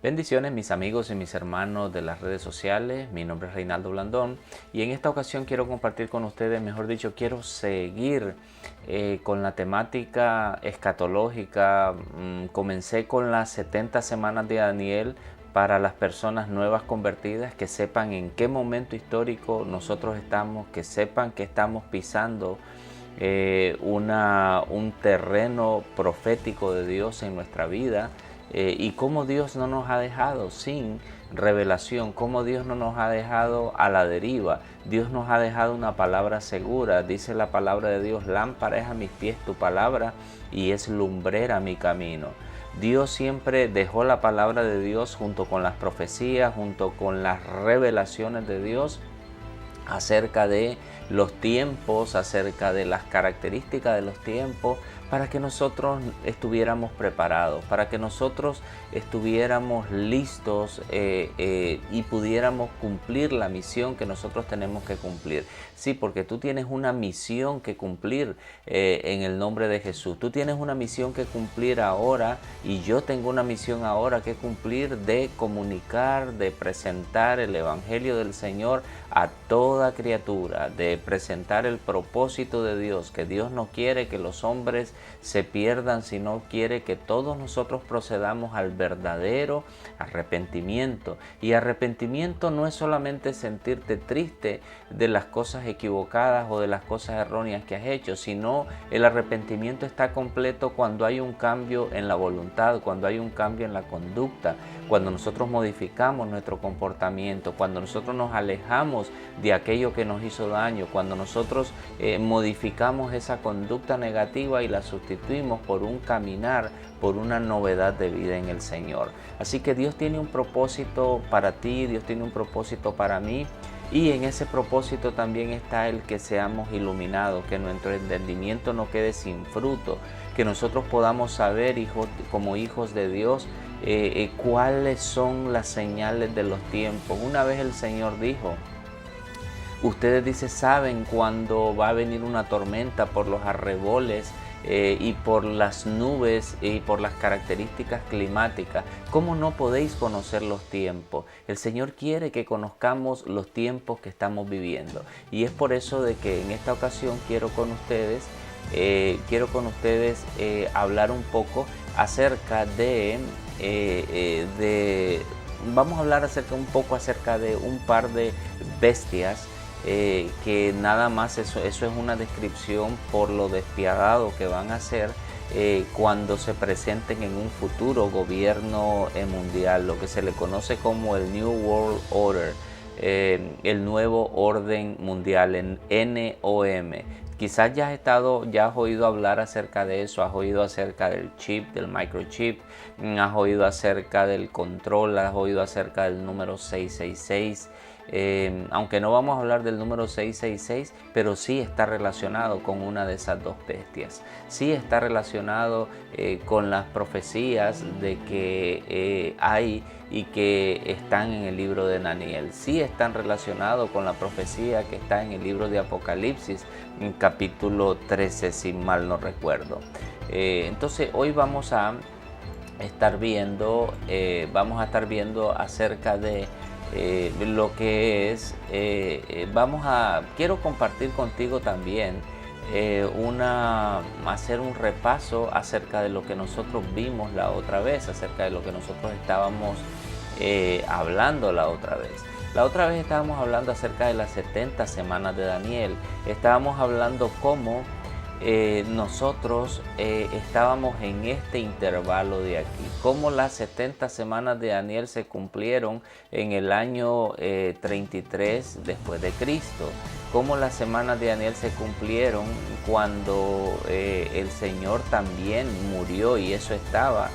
Bendiciones mis amigos y mis hermanos de las redes sociales, mi nombre es Reinaldo Blandón y en esta ocasión quiero compartir con ustedes, mejor dicho, quiero seguir con la temática escatológica. Comencé con las 70 semanas de Daniel para las personas nuevas convertidas, que sepan en qué momento histórico nosotros estamos, que sepan que estamos pisando un terreno profético de Dios en nuestra vida. Y cómo Dios no nos ha dejado sin revelación, cómo Dios no nos ha dejado a la deriva. Dios nos ha dejado una palabra segura. Dice la palabra de Dios: lámpara es a mis pies tu palabra y es lumbrera mi camino. Dios siempre dejó la palabra de Dios junto con las profecías, junto con las revelaciones de Dios acerca de los tiempos, acerca de las características de los tiempos, para que nosotros estuviéramos preparados, para que nosotros estuviéramos listos y pudiéramos cumplir la misión que nosotros tenemos que cumplir. Sí, porque tú tienes una misión que cumplir en el nombre de Jesús. Tú tienes una misión que cumplir ahora y yo tengo una misión ahora que cumplir, de comunicar, de presentar el Evangelio del Señor a toda criatura, de presentar el propósito de Dios, que Dios no quiere que los hombres se pierdan, sino quiere que todos nosotros procedamos al verdadero arrepentimiento. Y arrepentimiento no es solamente sentirte triste de las cosas equivocadas o de las cosas erróneas que has hecho, sino el arrepentimiento está completo cuando hay un cambio en la voluntad, cuando hay un cambio en la conducta, cuando nosotros modificamos nuestro comportamiento, cuando nosotros nos alejamos de aquello que nos hizo daño, cuando nosotros modificamos esa conducta negativa y la sustituimos por un caminar, por una novedad de vida en el Señor. Así que Dios tiene un propósito para ti, Dios tiene un propósito para mí. Y en ese propósito también está el que seamos iluminados, que nuestro entendimiento no quede sin fruto, que nosotros podamos saber, como hijos de Dios, cuáles son las señales de los tiempos. Una vez el Señor dijo: ustedes, dice, saben cuándo va a venir una tormenta por los arreboles y por las nubes y por las características climáticas. ¿Cómo no podéis conocer los tiempos? El Señor quiere que conozcamos los tiempos que estamos viviendo. Y es por eso de que en esta ocasión quiero con ustedes hablar un poco acerca vamos a hablar un poco acerca de un par de bestias, que nada más eso es una descripción por lo despiadado que van a ser cuando se presenten en un futuro gobierno mundial, lo que se le conoce como el New World Order, el nuevo orden mundial, en NOM. Quizás ya has oído hablar acerca de eso, has oído acerca del chip, del microchip, has oído acerca del control, has oído acerca del número 666. Aunque no vamos a hablar del número 666, pero sí está relacionado con una de esas dos bestias. Sí está relacionado con las profecías de que hay y que están en el libro de Daniel. Sí están relacionados con la profecía que está en el libro de Apocalipsis, en capítulo 13, si mal no recuerdo. Entonces hoy vamos a estar viendo acerca de lo que es, quiero compartir contigo también hacer un repaso acerca de lo que nosotros vimos la otra vez, acerca de lo que nosotros estábamos hablando la otra vez. La otra vez estábamos hablando acerca de las 70 semanas de Daniel. Estábamos hablando cómo nosotros estábamos en este intervalo de aquí, cómo las 70 semanas de Daniel se cumplieron en el año 33 después de Cristo, cómo las semanas de Daniel se cumplieron cuando el Señor también murió, y eso estaba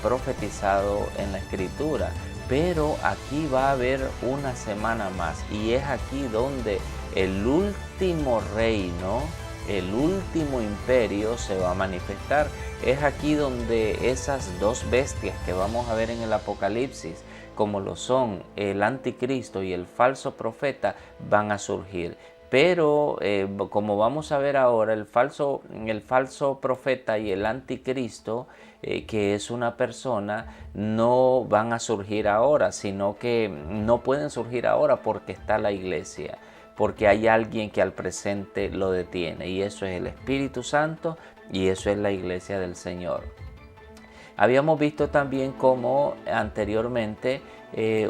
profetizado en la Escritura. Pero aquí va a haber una semana más, y es aquí donde el último reino, el último imperio se va a manifestar. Es aquí donde esas dos bestias que vamos a ver en el Apocalipsis, como lo son el anticristo y el falso profeta, van a surgir. Pero como vamos a ver ahora, el falso profeta y el anticristo, que es una persona, no van a surgir ahora, sino que no pueden surgir ahora porque está la iglesia, porque hay alguien que al presente lo detiene, y eso es el Espíritu Santo, y eso es la iglesia del Señor. Habíamos visto también cómo anteriormente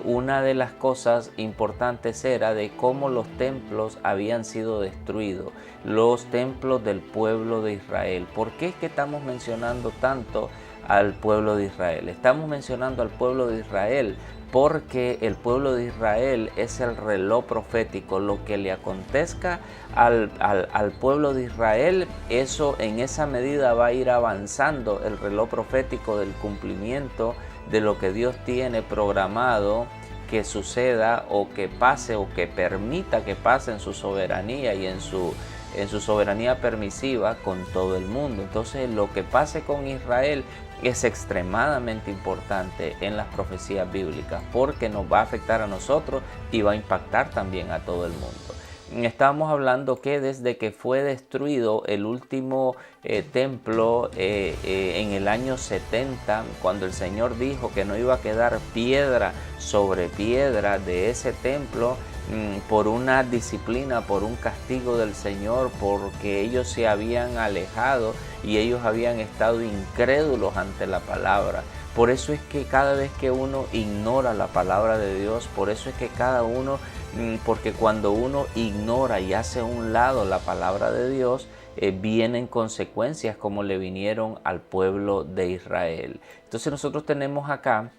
una de las cosas importantes era de cómo los templos habían sido destruidos, los templos del pueblo de Israel. ¿Por qué es que estamos mencionando tanto al pueblo de Israel? Estamos mencionando al pueblo de Israel porque el pueblo de Israel es el reloj profético. Lo que le acontezca al pueblo de Israel, eso en esa medida va a ir avanzando el reloj profético del cumplimiento de lo que Dios tiene programado que suceda o que pase o que permita que pase en su soberanía y en su soberanía permisiva con todo el mundo. Entonces lo que pase con Israel es extremadamente importante en las profecías bíblicas porque nos va a afectar a nosotros y va a impactar también a todo el mundo. Estábamos hablando que desde que fue destruido el último templo en el año 70, cuando el Señor dijo que no iba a quedar piedra sobre piedra de ese templo, por una disciplina, por un castigo del Señor, porque ellos se habían alejado y ellos habían estado incrédulos ante la palabra. Por eso es que cada vez que uno ignora la palabra de Dios, por eso es que porque cuando uno ignora y hace a un lado la palabra de Dios, vienen consecuencias como le vinieron al pueblo de Israel. Entonces nosotros tenemos acá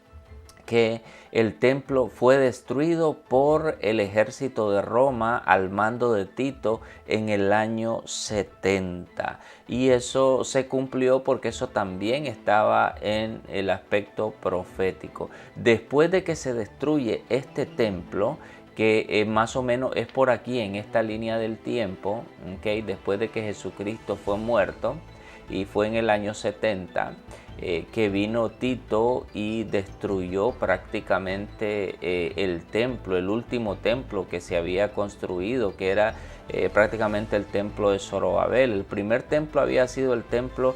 que el templo fue destruido por el ejército de Roma al mando de Tito en el año 70. Y eso se cumplió porque eso también estaba en el aspecto profético. Después de que se destruye este templo, que más o menos es por aquí en esta línea del tiempo, ¿okay? Después de que Jesucristo fue muerto, y fue en el año 70 que vino Tito y destruyó prácticamente el templo, el último templo que se había construido, que era prácticamente el templo de Zorobabel. El primer templo había sido el templo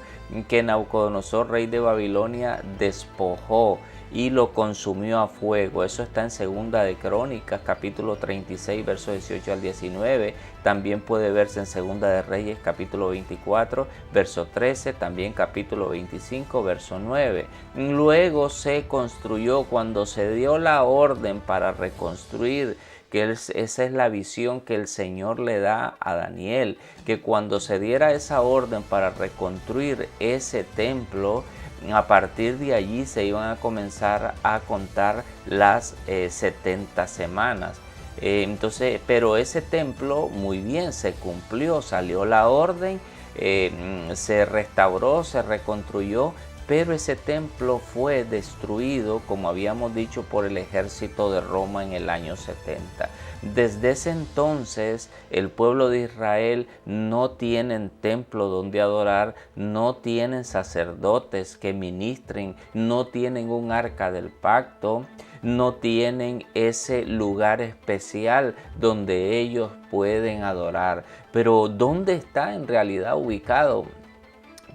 que Nabucodonosor, rey de Babilonia, despojó y lo consumió a fuego. Eso está en Segunda de Crónicas, capítulo 36, versos 18 al 19. También puede verse en Segunda de Reyes, capítulo 24, verso 13. También capítulo 25, verso 9. Luego se construyó, cuando se dio la orden para reconstruir, que esa es la visión que el Señor le da a Daniel, que cuando se diera esa orden para reconstruir ese templo, a partir de allí se iban a comenzar a contar las 70 semanas. Pero ese templo muy bien se cumplió, salió la orden, se restauró, se reconstruyó, pero ese templo fue destruido, como habíamos dicho, por el ejército de Roma en el año 70. Desde ese entonces el pueblo de Israel no tienen templo donde adorar, no tienen sacerdotes que ministren, no tienen un arca del pacto, no tienen ese lugar especial donde ellos pueden adorar. Pero ¿dónde está en realidad ubicado?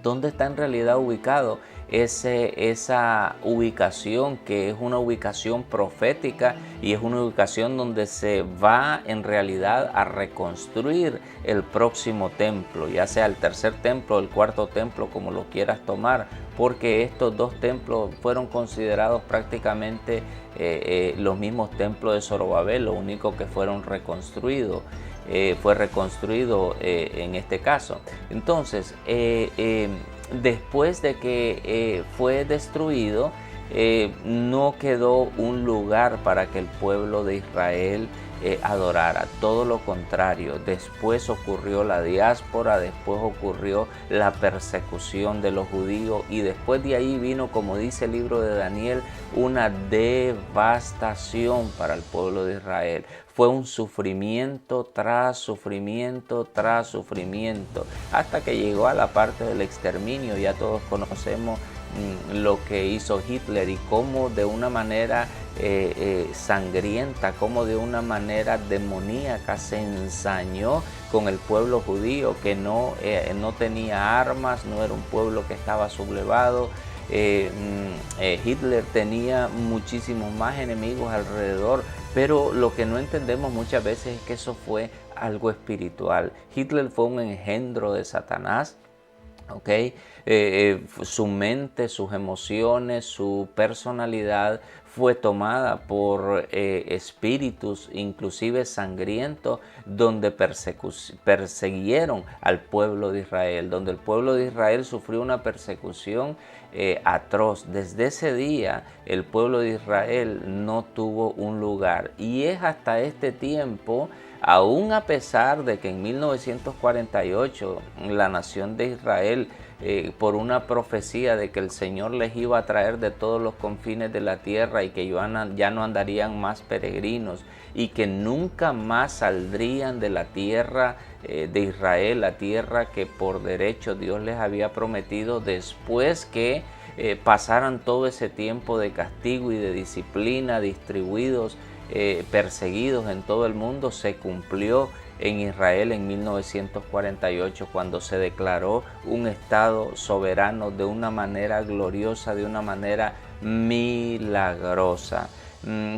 ¿Dónde está en realidad ubicado esa ubicación, que es una ubicación profética y es una ubicación donde se va en realidad a reconstruir el próximo templo, ya sea el tercer templo o el cuarto templo, como lo quieras tomar, porque estos dos templos fueron considerados prácticamente los mismos templos de Zorobabel, lo único que fueron reconstruidos. Fue reconstruido en este caso. Entonces, después de que fue destruido, no quedó un lugar para que el pueblo de Israel adorara. Todo lo contrario, después ocurrió la diáspora, después ocurrió la persecución de los judíos, y después de ahí vino, como dice el libro de Daniel, una devastación para el pueblo de Israel. Fue un sufrimiento tras sufrimiento tras sufrimiento, hasta que llegó a la parte del exterminio. Ya todos conocemos lo que hizo Hitler y cómo de una manera sangrienta, cómo de una manera demoníaca se ensañó con el pueblo judío, que no tenía armas, no era un pueblo que estaba sublevado. Hitler tenía muchísimos más enemigos alrededor, pero lo que no entendemos muchas veces es que eso fue algo espiritual. Hitler fue un engendro de Satanás. Su mente, sus emociones, su personalidad fue tomada por espíritus, inclusive sangrientos, donde persiguieron al pueblo de Israel, donde el pueblo de Israel sufrió una persecución atroz. Desde ese día el pueblo de Israel no tuvo un lugar, y es hasta este tiempo, aún a pesar de que en 1948 la nación de Israel, por una profecía de que el Señor les iba a traer de todos los confines de la tierra y que ya no andarían más peregrinos y que nunca más saldrían de la tierra de Israel, la tierra que por derecho Dios les había prometido, después que pasaran todo ese tiempo de castigo y de disciplina, distribuidos, perseguidos en todo el mundo, se cumplió en Israel en 1948, cuando se declaró un Estado soberano de una manera gloriosa, de una manera milagrosa.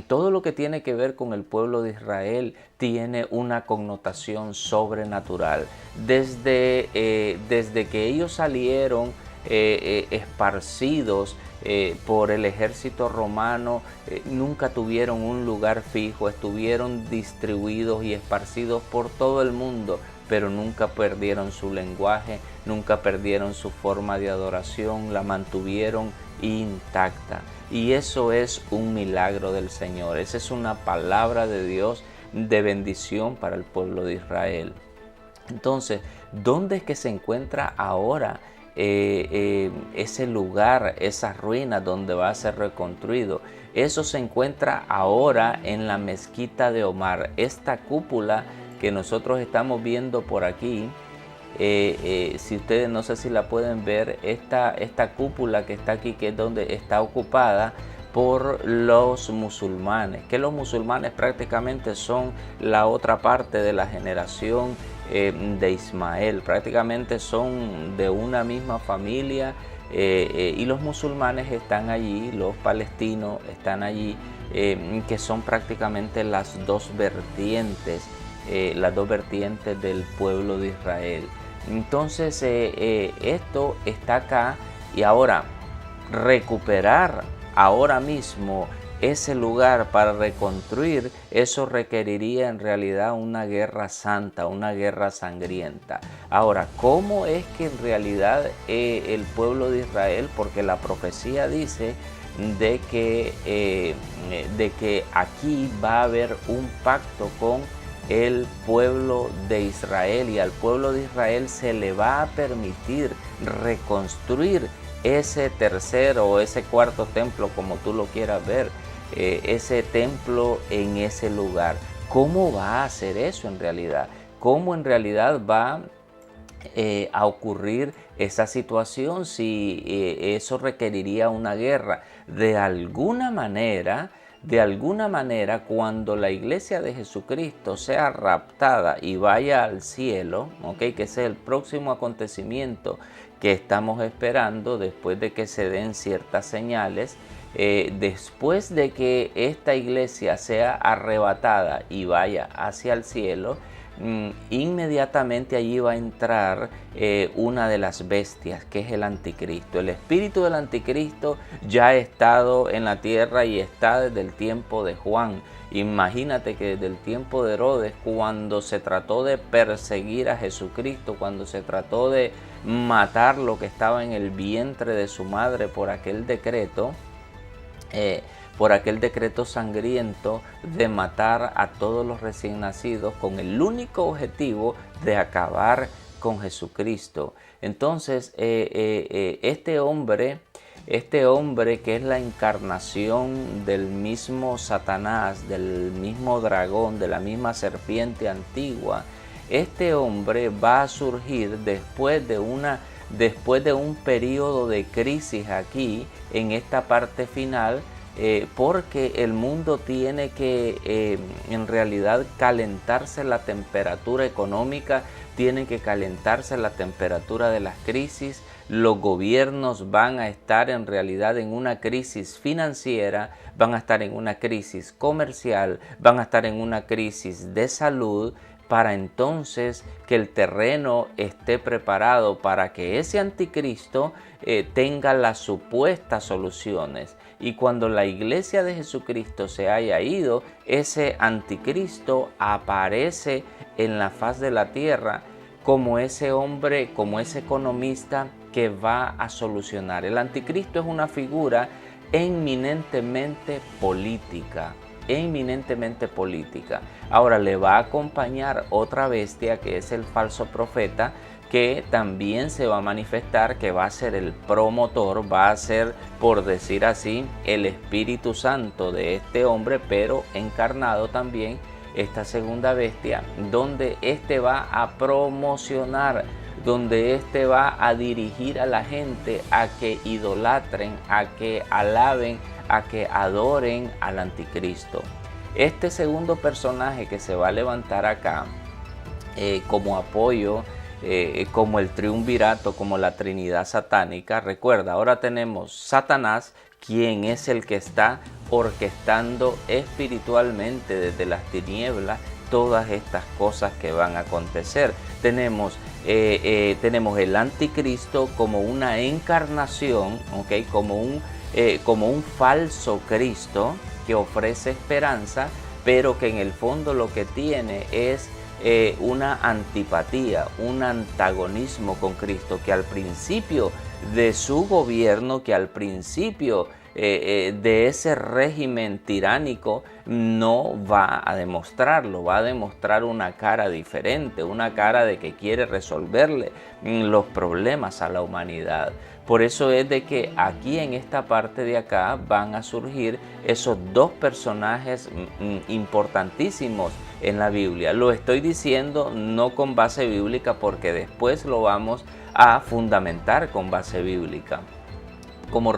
Todo lo que tiene que ver con el pueblo de Israel tiene una connotación sobrenatural. Desde que ellos salieron esparcidos por el ejército romano, nunca tuvieron un lugar fijo, estuvieron distribuidos y esparcidos por todo el mundo, pero nunca perdieron su lenguaje, nunca perdieron su forma de adoración, la mantuvieron intacta. Y eso es un milagro del Señor, esa es una palabra de Dios de bendición para el pueblo de Israel. Entonces, ¿dónde es que se encuentra ahora ese lugar, esa ruina donde va a ser reconstruido? Eso se encuentra ahora en la mezquita de Omar. Esta cúpula que nosotros estamos viendo por aquí, si ustedes, no sé si la pueden ver, esta cúpula que está aquí, que es donde está ocupada por los musulmanes, que los musulmanes prácticamente son la otra parte de la generación de Ismael, prácticamente son de una misma familia, y los musulmanes están allí, los palestinos están allí, que son prácticamente las dos vertientes del pueblo de Israel. Entonces esto está acá, y ahora recuperar ahora mismo ese lugar para reconstruir, eso requeriría en realidad una guerra santa, una guerra sangrienta. Ahora, ¿cómo es que en realidad el pueblo de Israel, porque la profecía dice de que aquí va a haber un pacto con el pueblo de Israel, y al pueblo de Israel se le va a permitir reconstruir ese tercero o ese cuarto templo, como tú lo quieras ver, ese templo en ese lugar? ¿Cómo va a hacer eso en realidad? ¿Cómo en realidad va a ocurrir esa situación si eso requeriría una guerra? De alguna manera, cuando la iglesia de Jesucristo sea raptada y vaya al cielo, que ese es el próximo acontecimiento que estamos esperando, después de que se den ciertas señales, después de que esta iglesia sea arrebatada y vaya hacia el cielo, inmediatamente allí va a entrar una de las bestias, que es el anticristo. El espíritu del anticristo ya ha estado en la tierra y está desde el tiempo de Juan. Imagínate que desde el tiempo de Herodes, cuando se trató de perseguir a Jesucristo, cuando se trató de matar lo que estaba en el vientre de su madre por aquel decreto sangriento de matar a todos los recién nacidos, con el único objetivo de acabar con Jesucristo. Entonces este hombre que es la encarnación del mismo Satanás, del mismo dragón, de la misma serpiente antigua, este hombre va a surgir después de una después de un periodo de crisis aquí, en esta parte final, porque el mundo tiene que en realidad calentarse la temperatura económica, tiene que calentarse la temperatura de las crisis. Los gobiernos van a estar en realidad en una crisis financiera, van a estar en una crisis comercial, van a estar en una crisis de salud, para entonces que el terreno esté preparado para que ese anticristo tenga las supuestas soluciones. Y cuando la iglesia de Jesucristo se haya ido, ese anticristo aparece en la faz de la tierra como ese hombre, como ese economista que va a solucionar. El anticristo es una figura eminentemente política. Ahora le va a acompañar otra bestia que es el falso profeta, que también se va a manifestar, que va a ser el promotor, va a ser, por decir así, el Espíritu Santo de este hombre, pero encarnado también, esta segunda bestia, donde este va a promocionar, donde este va a dirigir a la gente a que idolatren, a que alaben, a que adoren al anticristo. Este segundo personaje que se va a levantar acá como apoyo, como el triunvirato, como la Trinidad satánica. Recuerda, ahora tenemos Satanás, quien es el que está orquestando espiritualmente desde las tinieblas todas estas cosas que van a acontecer. Tenemos el anticristo como una encarnación, ¿okay? como un falso Cristo que ofrece esperanza, pero que en el fondo lo que tiene es una antipatía, un antagonismo con Cristo, que al principio de su gobierno, que al principio de ese régimen tiránico no va a demostrarlo, va a demostrar una cara diferente, una cara de que quiere resolverle los problemas a la humanidad. Por eso es de que aquí en esta parte de acá van a surgir esos dos personajes importantísimos en la Biblia. Lo estoy diciendo no con base bíblica, porque después lo vamos a fundamentar con base bíblica. Como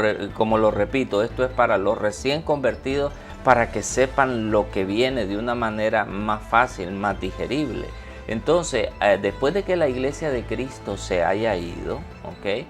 lo repito, esto es para los recién convertidos, para que sepan lo que viene de una manera más fácil, más digerible. Entonces, después de que la iglesia de Cristo se haya ido, ¿ok?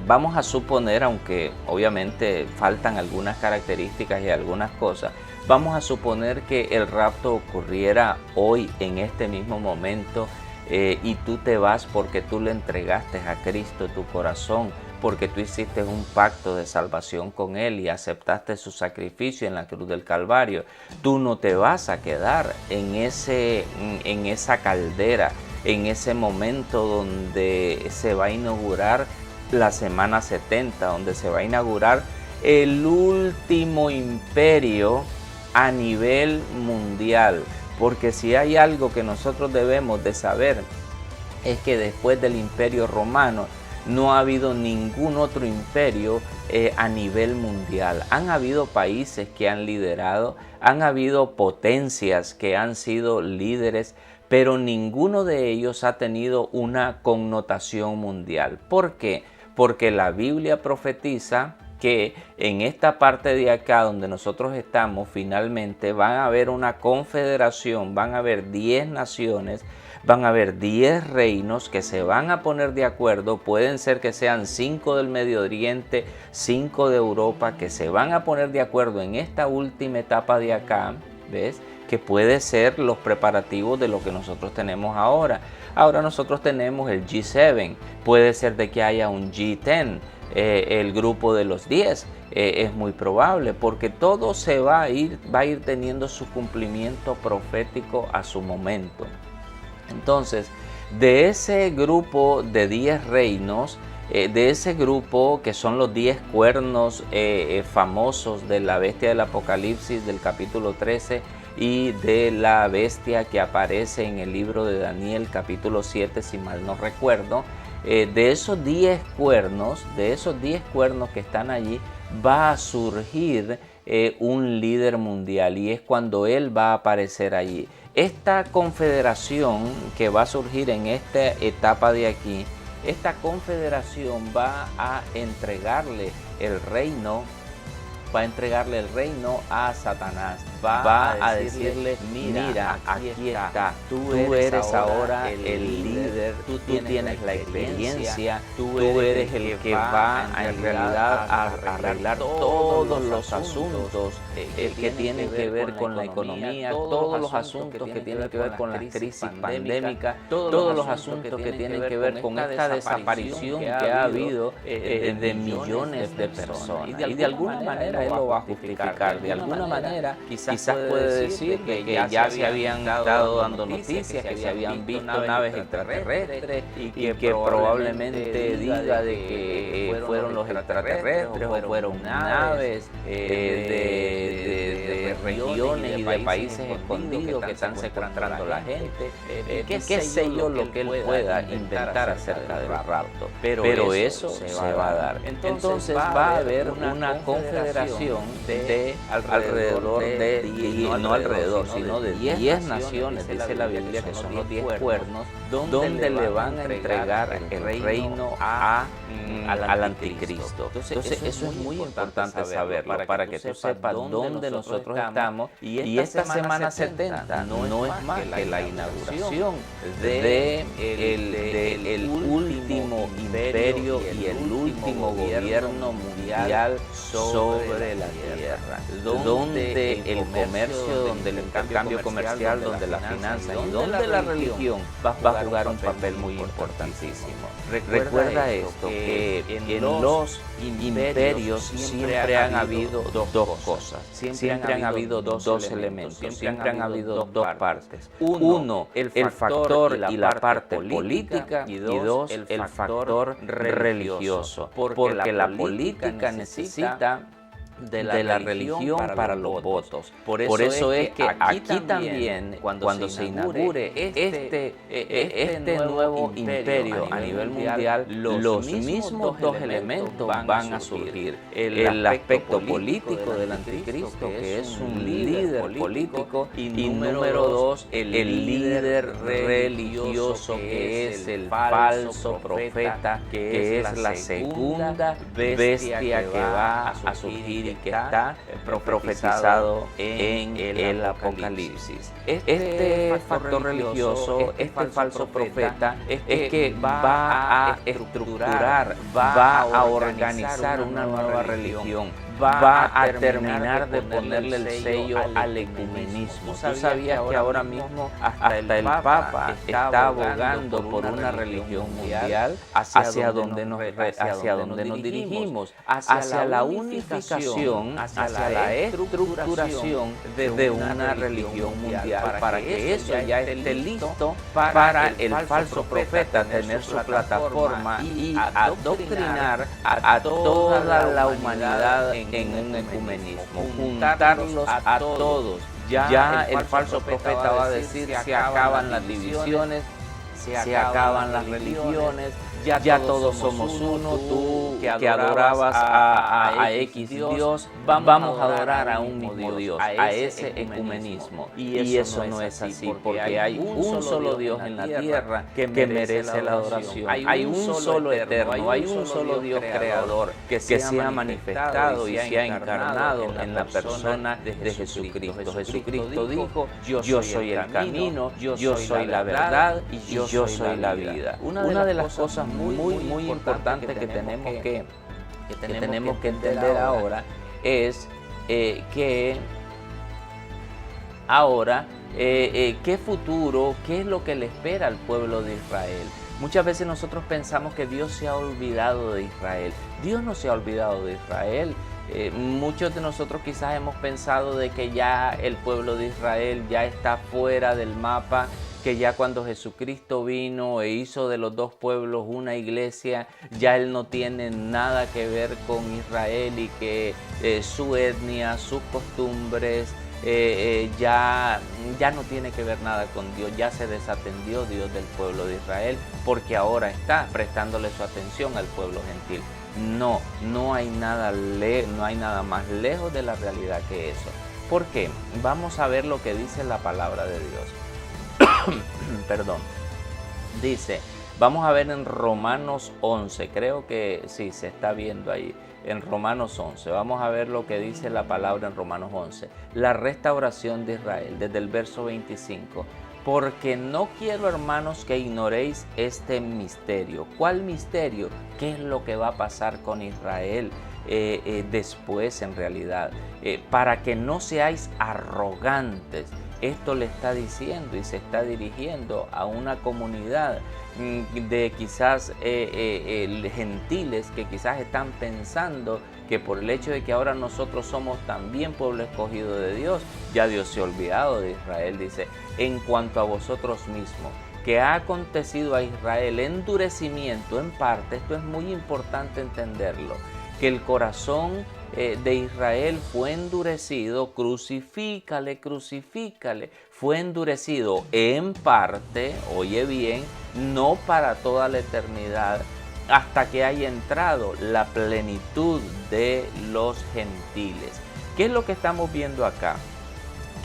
Vamos a suponer, aunque obviamente faltan algunas características y algunas cosas, vamos a suponer que el rapto ocurriera hoy, en este mismo momento, y tú te vas porque tú le entregaste a Cristo tu corazón, porque tú hiciste un pacto de salvación con Él y aceptaste su sacrificio en la cruz del Calvario. Tú no te vas a quedar en esa caldera, en ese momento donde se va a inaugurar la semana 70, donde se va a inaugurar el último imperio a nivel mundial. Porque si hay algo que nosotros debemos de saber, es que después del Imperio Romano no ha habido ningún otro imperio a nivel mundial. Han habido países que han liderado, han habido potencias que han sido líderes, pero ninguno de ellos ha tenido una connotación mundial. ¿Por qué? Porque la Biblia profetiza que en esta parte de acá donde nosotros estamos, finalmente van a haber una confederación, van a haber 10 naciones, van a haber 10 reinos que se van a poner de acuerdo. Pueden ser que sean 5 del Medio Oriente, 5 de Europa, que se van a poner de acuerdo en esta última etapa de acá, ¿ves? Que puede ser los preparativos de lo que nosotros tenemos ahora. Ahora nosotros tenemos el G7, puede ser de que haya un G10, el grupo de los 10, es muy probable, porque todo se va a ir teniendo su cumplimiento profético a su momento. Entonces, de ese grupo de 10 reinos, de ese grupo que son los 10 cuernos famosos de la bestia del Apocalipsis del capítulo 13 y de la bestia que aparece en el libro de Daniel capítulo 7, si mal no recuerdo, de esos 10 cuernos, que están allí, va a surgir un líder mundial, y es cuando él va a aparecer allí. Esta confederación que va a surgir en esta etapa de aquí esta confederación va a entregarle el reino a Satanás. Va a decirle, mira, aquí está, tú eres ahora el líder, tú tienes la experiencia, tú eres el que va en realidad a arreglar todos los asuntos que tienen que ver con la economía, todos los asuntos que tienen que ver con la crisis pandémica, todos los asuntos que tienen que ver con esta desaparición que ha habido de millones de personas. Y de alguna manera él lo va a justificar, de alguna manera quizás puede decir que ya se habían estado dando noticias, que se habían visto naves extraterrestres y que probablemente diga de que fueron los extraterrestres o fueron naves de regiones y de países escondidos que están secuestrando a la gente, qué sé yo lo que él pueda inventar acerca del rapto, pero eso se va a dar. Entonces va a haber una confederación de alrededor de, no alrededor, sino de 10 naciones, dice la Biblia que son los 10 cuernos, donde le van a entregar el reino al anticristo. Entonces eso es muy importante saberlo, para que tú sepas dónde nosotros estamos. Y esta semana 70 no es más que la inauguración del último imperio y el último gobierno mundial sobre la tierra, donde el comercio, donde el intercambio comercial, donde la finanza y donde la religión va a jugar un papel muy importantísimo. Recuerda esto, que en los imperios siempre han habido dos cosas, siempre han habido dos elementos, siempre han habido dos partes. Uno, el factor y la parte política, y dos, el factor religioso, porque la política necesita de la religión para los votos. Por eso es que aquí también, cuando se inaugure este nuevo imperio a nivel mundial, los mismos dos elementos van a surgir. El aspecto político del anticristo, que es un líder político, y número dos, el líder religioso, que es el falso profeta, que es la segunda bestia que va a surgir y que está profetizado en el Apocalipsis. Este factor religioso, este falso profeta, es que va a estructurar, va a organizar una nueva religión, va a terminar de ponerle el sello al ecumenismo. ¿Tú sabías que ahora mismo hasta el Papa está abogando por una religión mundial hacia donde nos dirigimos? Hacia la unificación, hacia la estructuración de una religión mundial, para que eso ya esté listo para el falso profeta tener su plataforma y adoctrinar a toda la humanidad en un ecumenismo, juntarlos a todos. Ya el falso profeta va a decir: se acaban las divisiones, se acaban las religiones, ya todos somos uno. Tú que adorabas a X Dios, vamos a adorar a un mismo Dios, a ese ecumenismo. Y eso no es así, porque hay un solo Dios en la tierra que merece la adoración. Hay un solo eterno, hay un solo Dios creador que se ha manifestado y se ha encarnado en la persona de Jesucristo. Jesucristo dijo: yo soy el camino, yo soy la verdad y yo soy la vida. Una de las cosas muy importantes que tenemos que entender ahora es que ahora qué futuro, qué es lo que le espera al pueblo de Israel. Muchas veces nosotros pensamos que Dios se ha olvidado de Israel. Dios no se ha olvidado de Israel. Muchos de nosotros quizás hemos pensado de que ya el pueblo de Israel ya está fuera del mapa, que ya cuando Jesucristo vino e hizo de los dos pueblos una iglesia, ya Él no tiene nada que ver con Israel y que su etnia, sus costumbres, ya no tiene que ver nada con Dios, ya se desatendió Dios del pueblo de Israel, porque ahora está prestándole su atención al pueblo gentil. No hay nada más lejos de la realidad que eso. ¿Por qué? Vamos a ver lo que dice la palabra de Dios. Perdón. Dice: Vamos a ver en Romanos 11, creo que sí, se está viendo ahí, en Romanos 11. Vamos a ver lo que dice la palabra en Romanos 11. La restauración de Israel, desde el verso 25. Porque no quiero, hermanos, que ignoréis este misterio. ¿Cuál misterio? ¿Qué es lo que va a pasar con Israel después en realidad? Para que no seáis arrogantes. Esto le está diciendo y se está dirigiendo a una comunidad de quizás gentiles que quizás están pensando que por el hecho de que ahora nosotros somos también pueblo escogido de Dios, ya Dios se ha olvidado de Israel. Dice, en cuanto a vosotros mismos, que ha acontecido a Israel endurecimiento en parte, esto es muy importante entenderlo, que el corazón de Israel fue endurecido, crucifícale, fue endurecido en parte, oye bien, no para toda la eternidad, hasta que haya entrado la plenitud de los gentiles. ¿Qué es lo que estamos viendo acá?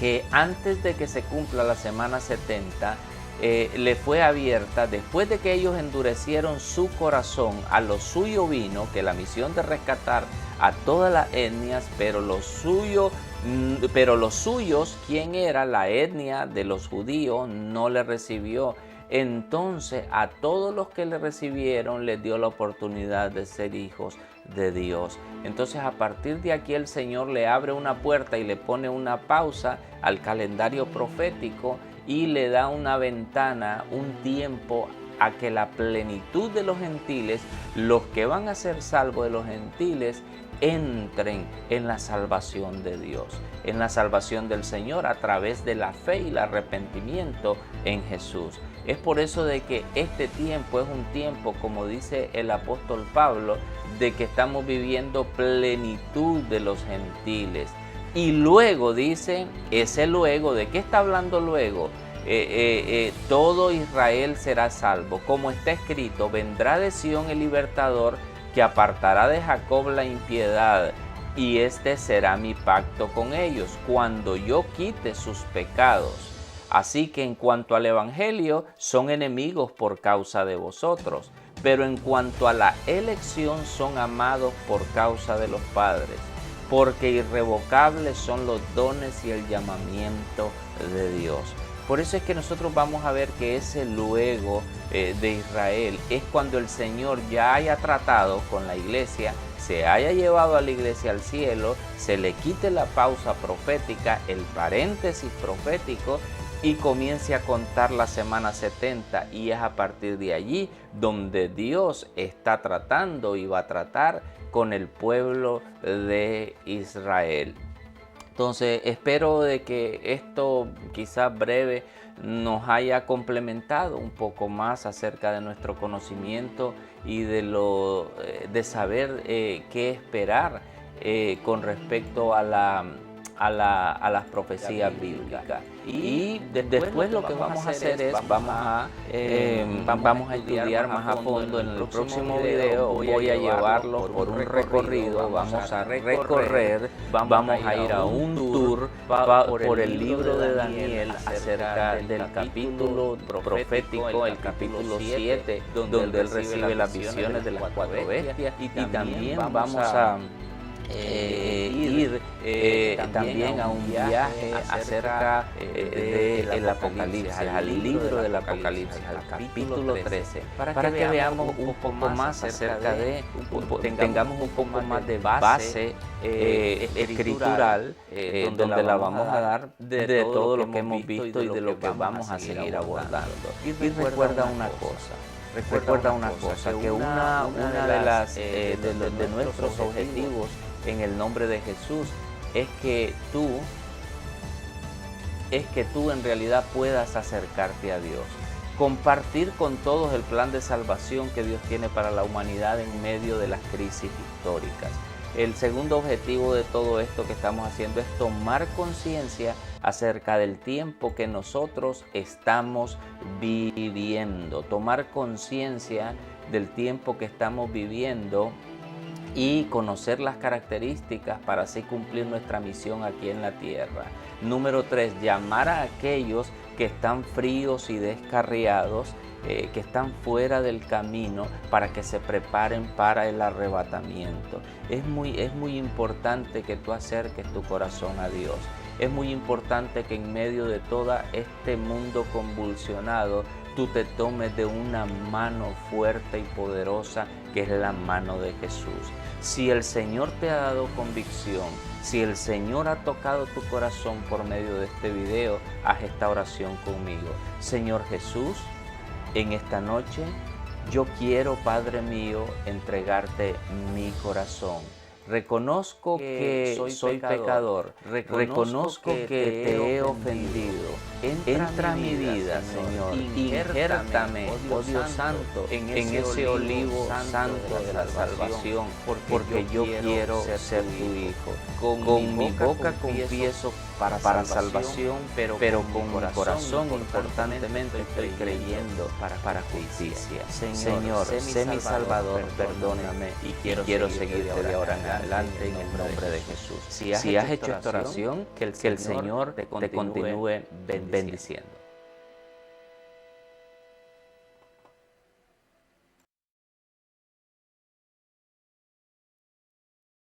Que antes de que se cumpla la semana 70, le fue abierta, después de que ellos endurecieron su corazón, a lo suyo vino, que la misión de rescatar a todas las etnias, pero los suyos, ¿quién era? La etnia de los judíos no le recibió. Entonces a todos los que le recibieron les dio la oportunidad de ser hijos de Dios. Entonces a partir de aquí el Señor le abre una puerta y le pone una pausa al calendario profético y le da una ventana, un tiempo a que la plenitud de los gentiles, los que van a ser salvos de los gentiles, entren en la salvación de Dios, en la salvación del Señor a través de la fe y el arrepentimiento en Jesús. Es por eso de que este tiempo es un tiempo, como dice el apóstol Pablo, de que estamos viviendo plenitud de los gentiles. Y luego dice, ese luego, ¿de qué está hablando luego? Todo Israel será salvo. Como está escrito, vendrá de Sión el libertador, que apartará de Jacob la impiedad, y este será mi pacto con ellos, cuando yo quite sus pecados. Así que en cuanto al evangelio, son enemigos por causa de vosotros, pero en cuanto a la elección, son amados por causa de los padres, porque irrevocables son los dones y el llamamiento de Dios. Por eso es que nosotros vamos a ver que ese luego de Israel es cuando el Señor ya haya tratado con la iglesia, se haya llevado a la iglesia al cielo, se le quite la pausa profética, el paréntesis profético, y comience a contar la semana 70, y es a partir de allí donde Dios está tratando y va a tratar con el pueblo de Israel. Entonces espero de que esto quizás breve nos haya complementado un poco más acerca de nuestro conocimiento y de saber qué esperar con respecto a las profecías bíblicas. Y después lo que vamos a hacer es, vamos a estudiar más a fondo. En el próximo video voy a llevarlo por un recorrido, vamos a recorrer, vamos a ir a un tour por el libro de Daniel acerca del capítulo profético, el capítulo 7, donde él recibe las visiones de las 4 bestias, y también vamos a ir también a un viaje acerca del Apocalipsis, al libro del Apocalipsis, al capítulo 13, para que veamos un poco más acerca tengamos un poco más de base escritural, donde la vamos a dar de todo lo que hemos visto y de lo que vamos a seguir abordando. Y recuerda una cosa. Que una de nuestros objetivos en el nombre de Jesús es que tú en realidad puedas acercarte a Dios, compartir con todos el plan de salvación que Dios tiene para la humanidad en medio de las crisis históricas. El segundo objetivo de todo esto que estamos haciendo es tomar conciencia acerca del tiempo que nosotros estamos viviendo, tomar conciencia del tiempo que estamos viviendo y conocer las características para así cumplir nuestra misión aquí en la tierra. Número 3, llamar a aquellos que están fríos y descarriados, que están fuera del camino, para que se preparen para el arrebatamiento. Es muy importante que tú acerques tu corazón a Dios. Es muy importante que en medio de todo este mundo convulsionado, tú te tomes de una mano fuerte y poderosa, que es la mano de Jesús. Si el Señor te ha dado convicción, si el Señor ha tocado tu corazón por medio de este video, haz esta oración conmigo. Señor Jesús, en esta noche yo quiero, Padre mío, entregarte mi corazón. Reconozco que soy pecador. Reconozco que te he ofendido. Entra a mi vida, Señor. Injértame, oh Dios Santo, en ese olivo santo de la salvación, porque yo quiero ser tu hijo. Con mi boca confieso para salvación, pero con mi corazón importantemente estoy creyendo para justicia. Señor, sé mi Salvador, perdóname, y quiero seguirte de ahora en adelante en el nombre de Jesús. Si has hecho esta oración, que el Señor te continúe bendiciendo.